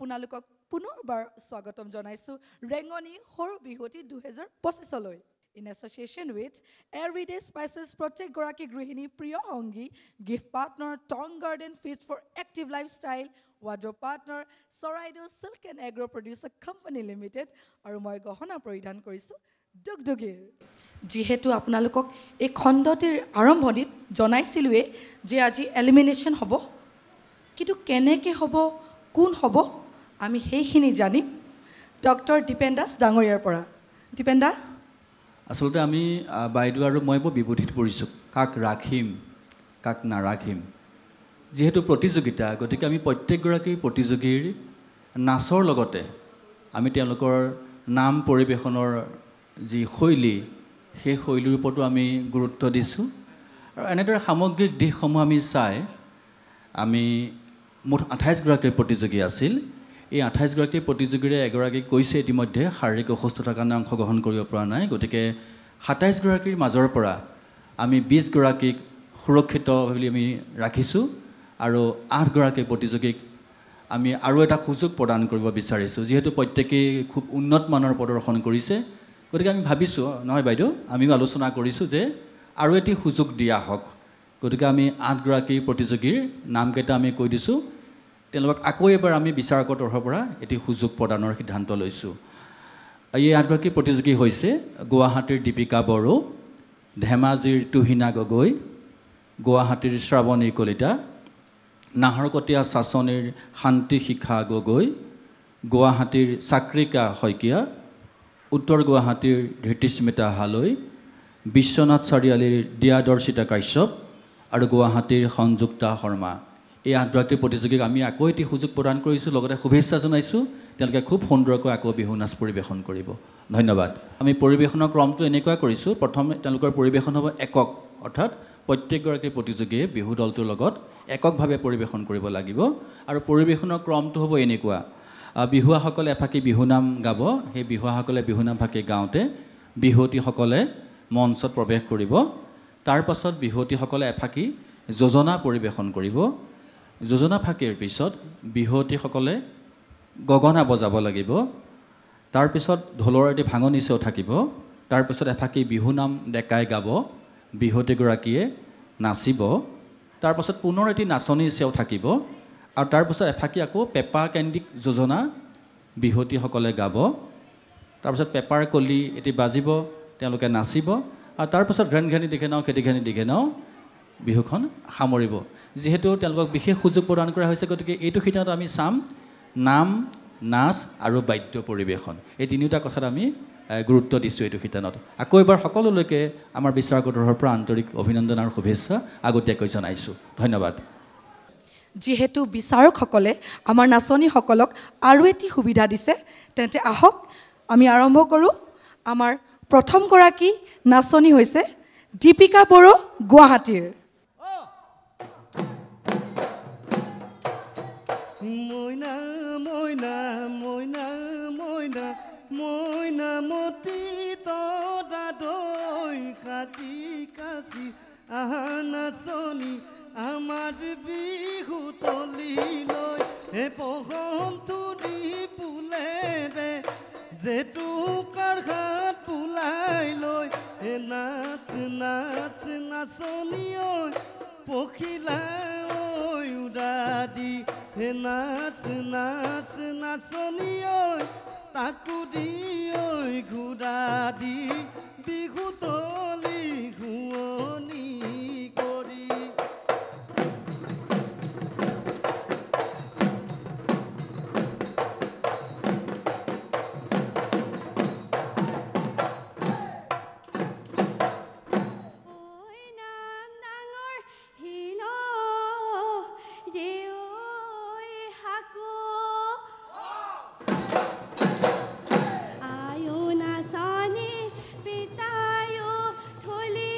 আপোনালোকক পুনৰবাৰ স্বাগতম জনাইছো ৰেঙনি সৰু বিহুতি 2025 লৈ in association with Everyday Spices প্ৰত্যেক গৰাকী গৃহিণী প্ৰিয় সংগী gift partner Tong Garden Fit for Active Lifestyle wardrobe partner Soraido Silk and Agro Producer Company Limited আৰু মই গহনা পৰিধান কৰিছো ডুগডুগিৰ যিহেতু আপোনালোকক এই খণ্ডটিৰ আৰম্ভণিত জনাইছিলোৱে যে আজি এলিমিনেশ্যন হ'ব কিন্তু কেনেকৈ হ'ব কোন হ'ব আমি সেইখিনি জানিম ডক্টৰ দীপেন দাস ডাঙৰীয়াৰ পৰা দীপেন দা আসলতে আমি বাইদেউ আৰু মই বিবুধিত পৰিছোঁ কাক ৰাখিম কাক নাৰাখিম যেহেতু প্ৰতিযোগিতা গতিকে আমি প্ৰত্যেকগৰাকী প্ৰতিযোগীৰ নাচৰ লগতে আমি তেওঁলোকৰ নাম পৰিৱেশনৰ যি শৈলী সেই শৈলীৰ ওপৰতো আমি গুৰুত্ব দিছোঁ আৰু এনেদৰে সামগ্ৰিক দিশসমূহ আমি চাই আমি মুঠ 28 গৰাকী প্ৰতিযোগী আছিল এই 28 গৰাকী প্ৰতিযোগীৰে এগৰাকী কৈছে ইতিমধ্যে শাৰীৰিক অসুস্থতাৰ কাৰণে অংশগ্ৰহণ কৰিব পৰা নাই গতিকে 27 গৰাকীৰ মাজৰ পৰা আমি 20 গৰাকীক সুৰক্ষিত বুলি আমি ৰাখিছোঁ আৰু 8 গৰাকী প্ৰতিযোগীক আমি আৰু এটা সুযোগ প্ৰদান কৰিব বিচাৰিছোঁ যেহেতু প্ৰত্যেকেই খুব উন্নত মানৰ প্ৰদৰ্শন কৰিছে গতিকে আমি ভাবিছোঁ নহয় বাইদেউ আমিও আলোচনা কৰিছোঁ যে আৰু এটি সুযোগ দিয়া হওক গতিকে আমি 8 গৰাকী প্ৰতিযোগীৰ নামকেইটা আমি কৈ দিছোঁ তেওঁলোকক আকৌ এবাৰ আমি বিচাৰকৰ তৰফৰ পৰা এটি সুযোগ প্ৰদানৰ সিদ্ধান্ত লৈছোঁ এই 8 গৰাকী প্ৰতিযোগী হৈছে গুৱাহাটীৰ দীপিকা বড়ো ধেমাজিৰ তুহিনা গগৈ গুৱাহাটীৰ শ্ৰাৱণী কলিতা নাহৰকটীয়া চাচনিৰ শান্তি শিখা গগৈ গুৱাহাটীৰ চাক্ৰিকা শইকীয়া উত্তৰ গুৱাহাটীৰ ধৃতিস্মিতা হালৈ বিশ্বনাথ চাৰিআলিৰ দিয়াদৰ্শিতা কাশ্যপ আৰু গুৱাহাটীৰ সংযুক্তা শৰ্মা এই 8 গৰাকী প্ৰতিযোগীক আমি আকৌ এটি সুযোগ প্ৰদান কৰিছোঁ লগতে শুভেচ্ছা জনাইছোঁ তেওঁলোকে খুব সুন্দৰকৈ আকৌ বিহু নাচ পৰিৱেশন কৰিব ধন্যবাদ আমি পৰিৱেশনৰ ক্ৰমটো এনেকুৱা কৰিছোঁ প্ৰথম তেওঁলোকৰ পৰিৱেশন হ'ব একক অৰ্থাৎ প্ৰত্যেকগৰাকী প্ৰতিযোগীয়ে বিহু দলটোৰ লগত এককভাৱে পৰিৱেশন কৰিব লাগিব আৰু পৰিৱেশনৰ ক্ৰমটো হ'ব এনেকুৱা বিহুৱাসকলে এফাকি বিহুনাম গাব সেই বিহুৱাসকলে বিহুনাম ফাকি গাওঁতে বিহুৱতীসকলে মঞ্চত প্ৰৱেশ কৰিব তাৰ পাছত বিহুৱতীসকলে এফাকি যোজনা পৰিৱেশন কৰিব যোজনা ফাকিৰ পিছত বিহুৱতীসকলে গগনা বজাব লাগিব তাৰ পিছত ঢোলৰ এটি ভাঙনি চেও থাকিব তাৰ পিছত এফাকি বিহুনাম ডেকাই গাব বিহুৱতীগৰাকীয়ে নাচিব তাৰ পাছত পুনৰ এটি নাচনী চেও থাকিব আৰু তাৰ পাছত এফাকি আকৌ পেপা কেন্দ্ৰিক যোজনা বিহুৱতীসকলে গাব তাৰ পাছত পেপাৰ কলি এটি বাজিব তেওঁলোকে নাচিব আৰু তাৰ পাছত ঘেন ঘেনি দিখে নাও খেতি ঘেনি দিখে নাও বিহুখন সামৰিব যেহেতু তেওঁলোকক বিশেষ সুযোগ প্ৰদান কৰা হৈছে গতিকে এইটো সিদ্ধান্ত আমি চাম নাম নাচ আৰু বাদ্য পৰিৱেশন এই তিনিটা কথাত আমি গুৰুত্ব দিছোঁ এইটো সিদ্ধান্তত আকৌ এবাৰ সকলোলৈকে আমাৰ বিচাৰকৰ তৰফৰ পৰা আন্তৰিক অভিনন্দন আৰু শুভেচ্ছা আগতীয়াকৈ জনাইছোঁ ধন্যবাদ যেহেতু বিচাৰকসকলে আমাৰ নাচনীসকলক আৰু এটি সুবিধা দিছে তেন্তে আহক আমি আৰম্ভ কৰোঁ আমাৰ প্ৰথম গৰাকী নাচনী হৈছে দীপিকা বড়ো গুৱাহাটীৰ মইনা মইনা মইনা মইনা মইনা মতি তৰা দৈ খাতি কাচি আহা নাচনী আমাৰ বিহু তলিলৈ হে পহমটো দি পুলেৰে জেতুকাৰ ঘাট পুলাই লৈ হে নাচ নাচ নাচনী ঐ পখিলা ঐ উৰাদি হে নাচ নাচ নাচনী ঐ তাকো দি ঐ ঘূৰা দি বিহু তলি শুৱনি কৰি আয়ো নাচনী পিতায়ো থলি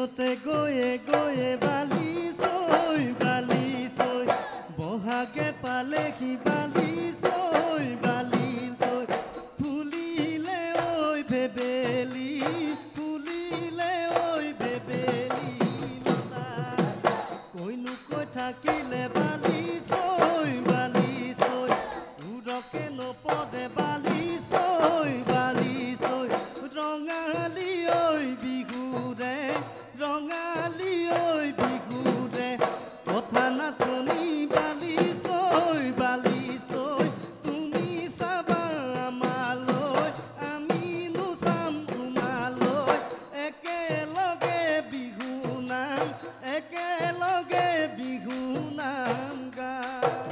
জেঠতে গয়ে গয়ে বালি চৈ বহাগে পালেহি বালি চৈ ফুলিলে ঐ ভেবেলি ফুলিলে ঐ ভেবেলি লতা কৈনো কৈ থাকিলে বালি চৈ উৰকে নপদে বালি চৈ ৰঙালী ঐ বিহুৰে ৰঙালী ঐ বিহুৰে কথা নাচনি বালি চৈ তুমি চাবা আমালৈ আমিনো চাম তোমালৈ একেলগে বিহু নাম গাম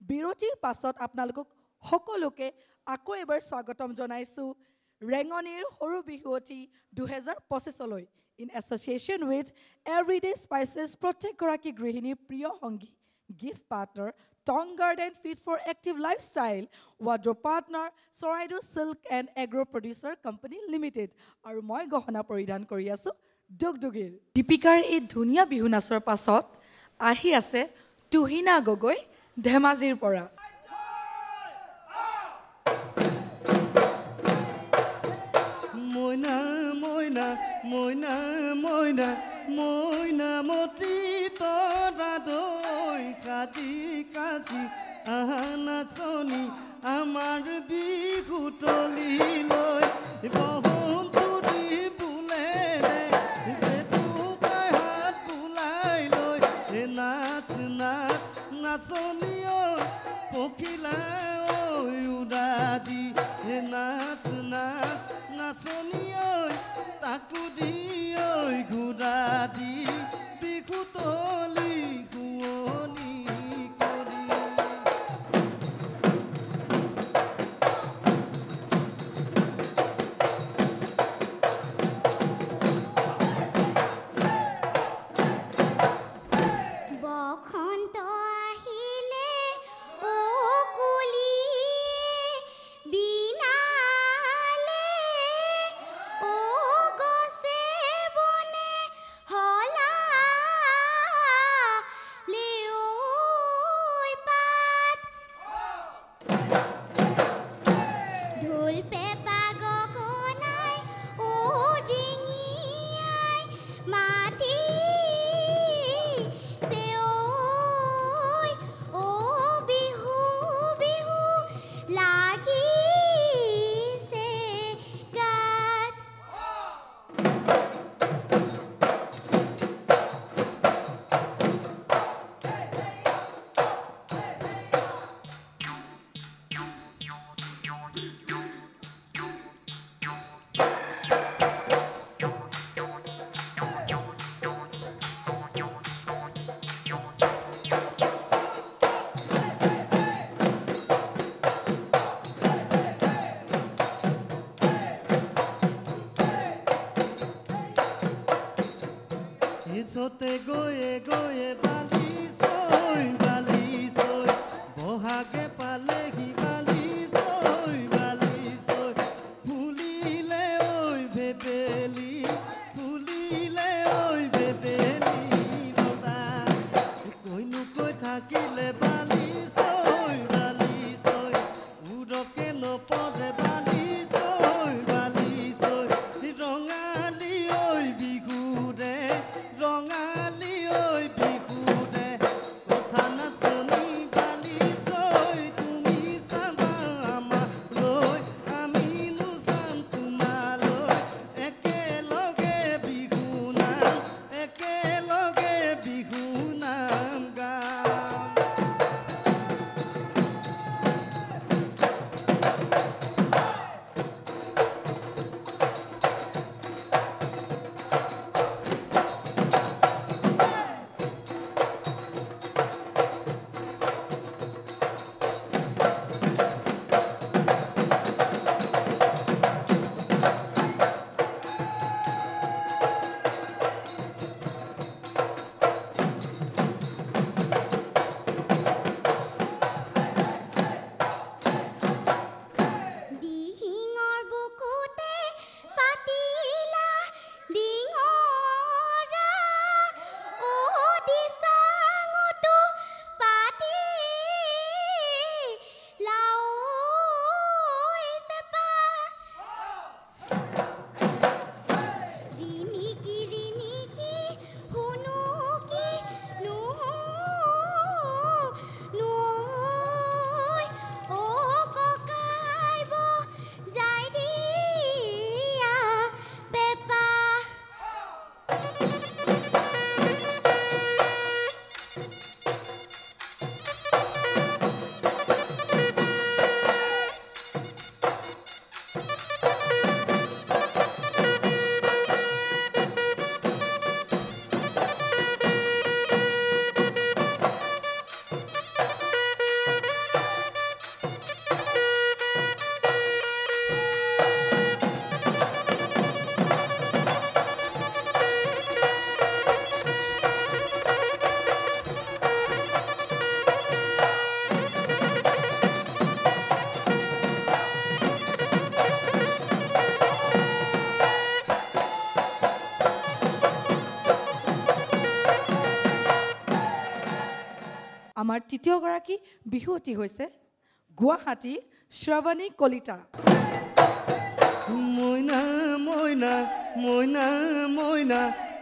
বিৰতিৰ পাছত আপোনালোকক সকলোকে আকৌ এবাৰ স্বাগতম জনাইছোঁ ৰেঙনিৰ সৰু বিহুৱতী 2025লৈ in association with everyday spices প্ৰত্যেকগৰাকী গৃহিণীৰ প্ৰিয় সংগী gift partner Tong Garden fit for active lifestyle wardrobe partner Charaideo silk and agro' producer company limited আৰু মই গহনা পৰিধান কৰি আছোঁ ডুগডুগিৰ দীপিকাৰ এই ধুনীয়া বিহু নাচৰ পাছত আহি আছে তুহিনা গগৈ ধেমাজিৰ পৰা মইনা মইনা মইনা মইনা মইনা মতি তৰা দৈ কাটি কাচি আহা নাচনি আমাৰ বিহু তলিলৈ বসন্তী ফুলেৰে জেতুকাই হাত ফুলাই লৈ নাচ নাচ নাচনি পখিলা ঐ উৰা দি নাচ নাচ নাচনি ঐ তাকো দি ঐ ঘূৰা দি বিহু তলি শুৱনি কৰি বসন্ত আহিলে ও কুল বহাগতে গয়ে গয়ে বালি চৈ বহাগে পালেহি বালি চৈ ফুলিলে ঐ ভেবেলি ফুলিলে ঐ ভেবেলি লতা কৈনো কৈ থাকিলে বালি চৈ উৰকে নপৰে বালি চৈ ৰঙালী ঐ বিহুৰে ৰঙালী ঐ বিহুৰে কথা নাচনি বালি চৈ তুমি চাবা আমালৈ আমিনো চাম তোমালৈ একেলগে বিহু নাম গাম দিহিঙৰ বুকুতে পাতিলা ডিঙৰা ও দিচাঙতো পাতি লাও চেপা ৰিণিকি শুনো কি নৈ ও ককাইব যাই দিয়া পেপা আমাৰ তৃতীয়গৰাকী বিহুৱতী হৈছে গুৱাহাটীৰ শ্ৰৱণী কলিতা মইনা মইনা মইনা মইনা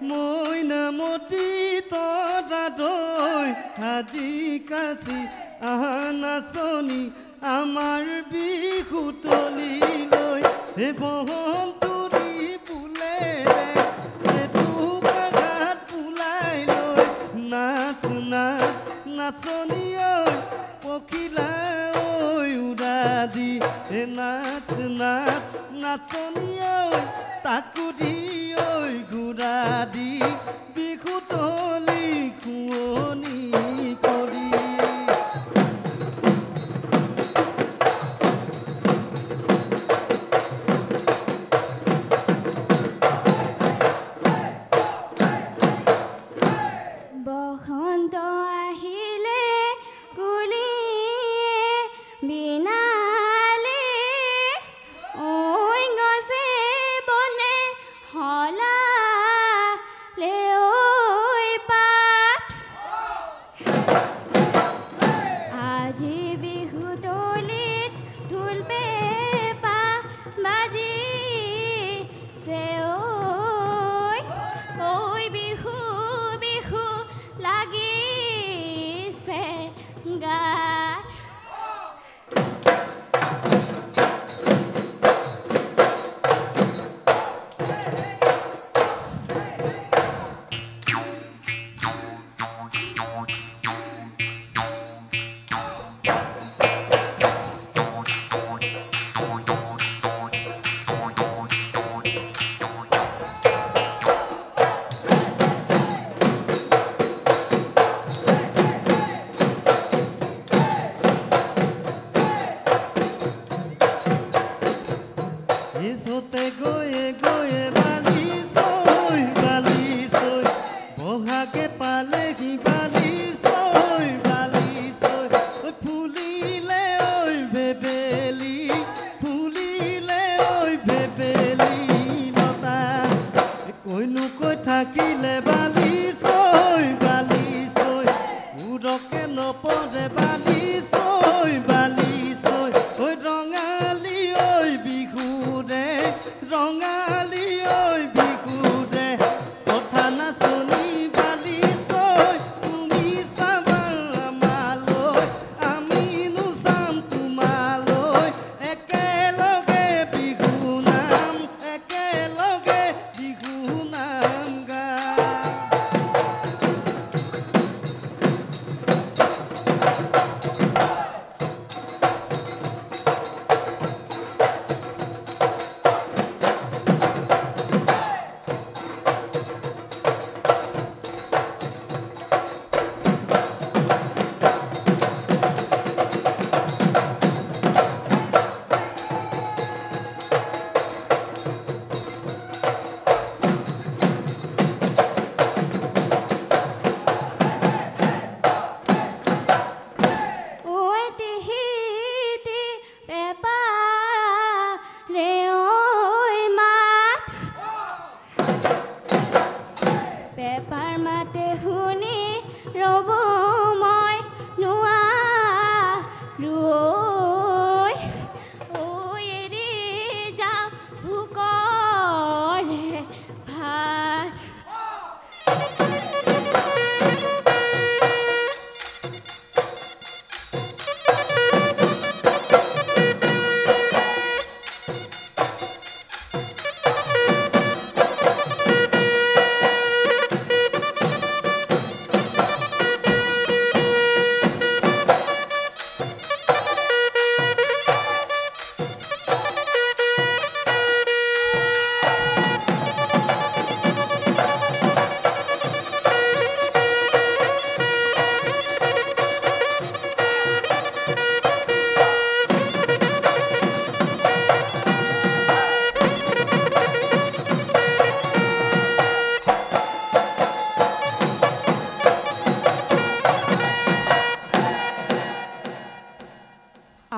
মইনা মতি তৰা দৈ হাজি কাচি আহা নাচনি আমাৰ বিহু তলিলৈ হে বহন্তৰি ফুলেৰে ঘাট ফুলাই লৈ নাচ নাচ নাচনি ঐ পখিলা ঐ উৰা দি নাচ নাচ নাচনি ঐ তাকো দি ঐ ঘূৰা দি বিহু তলি কুঁৱনী কৰি বসন্ত আহিলে কুলিয়ে বিনালে ঐ গছে বনে হলালে ঐ পাত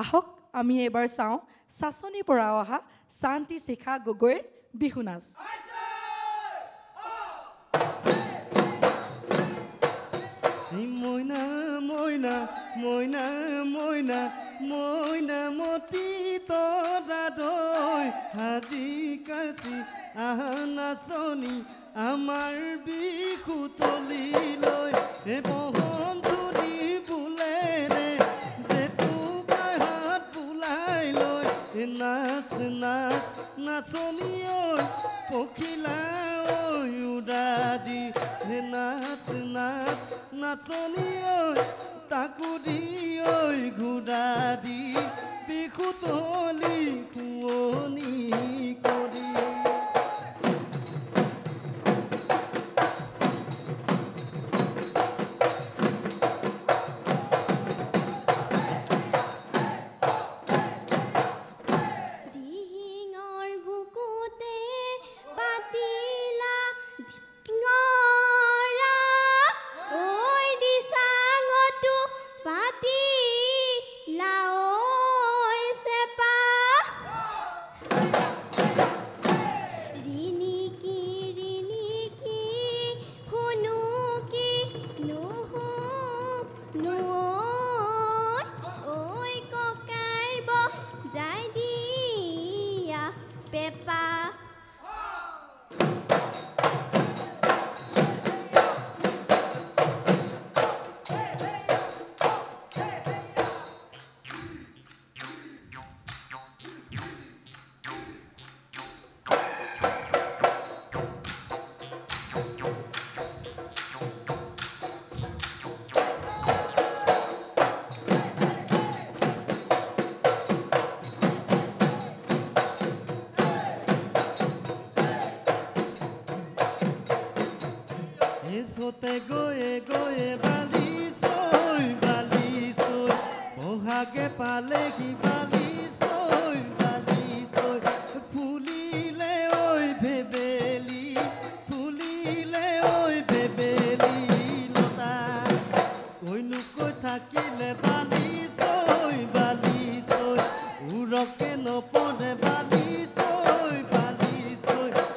আহক আমি এবাৰ চাওঁ চাচনিৰ পৰা অহা শান্তি শিখা গগৈৰ বিহু নাচ মইনা মইনা মইনা মইনা মইনা মতি তৰা দৈ হাজি কাচি নাচনি আমাৰ বিহু তলিলৈ বসন্তী বোলেৰে জেতুকাৰ হাত বোলাই লৈ নাচ নাচ নাচনি ঐ পখিলা ঐ উৰাদি নাচ নাচ নাচনি ঐ তাকো দি ঐ ঘূৰা দি বিহু তলি শুৱনি কৰি এসতে গয়ে গয়ে বালি সই বহাগে পালেহি বালি সই ফুলিলে ওই ভেবেলি লতা কইনো কৈ থাকিলে বালি সই উৰকে নপৰে বালি সই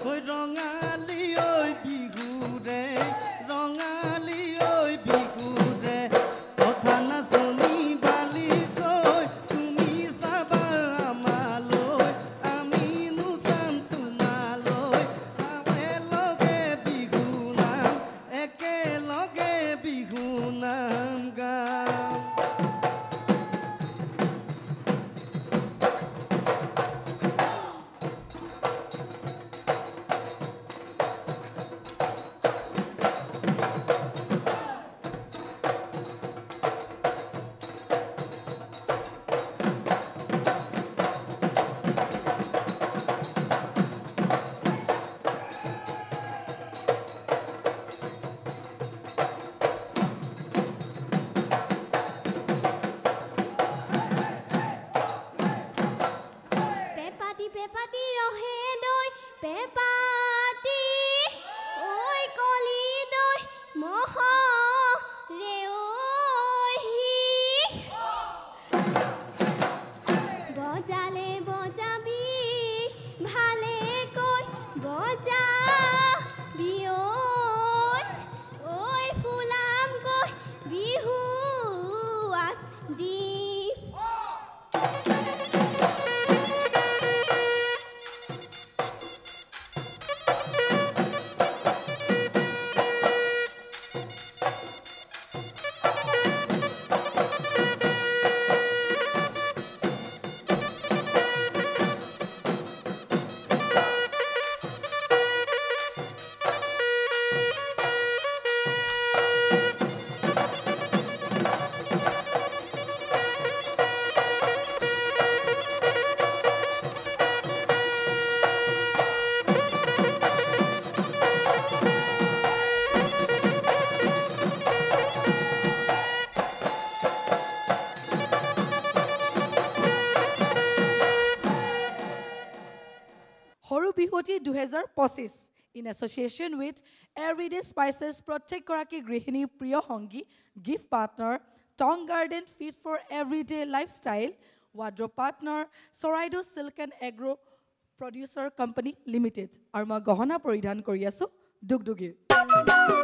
ঐ ৰঙালী ঐ বিহুৰে ৰঙালী ঐ বিহুৰে কথা নাচনি বালি চৈ তুমি চাবা আমালৈ আমিনো চাম তোমালৈ একেলগে বিহু নাম গাম পেপাতি ৰহে দৈ পেপাতি ঐ কলি দৈ মহ ৰেহি বজালে বজাবি ভালে কৈ বজাবি ঐ ফুলাম কৈ বিহুৱাত দি বিহুটি 2025 in association with Everyday Spices প্ৰত্যেক গৰাকী গৃহিণী প্ৰিয় সংগী gift partner Tong Garden Fit for Everyday Lifestyle wardrobe partner Charaideo silk and agro' producer company limited আৰু মই গহনা পৰিধান কৰি আছোঁ দুগদুগীৰ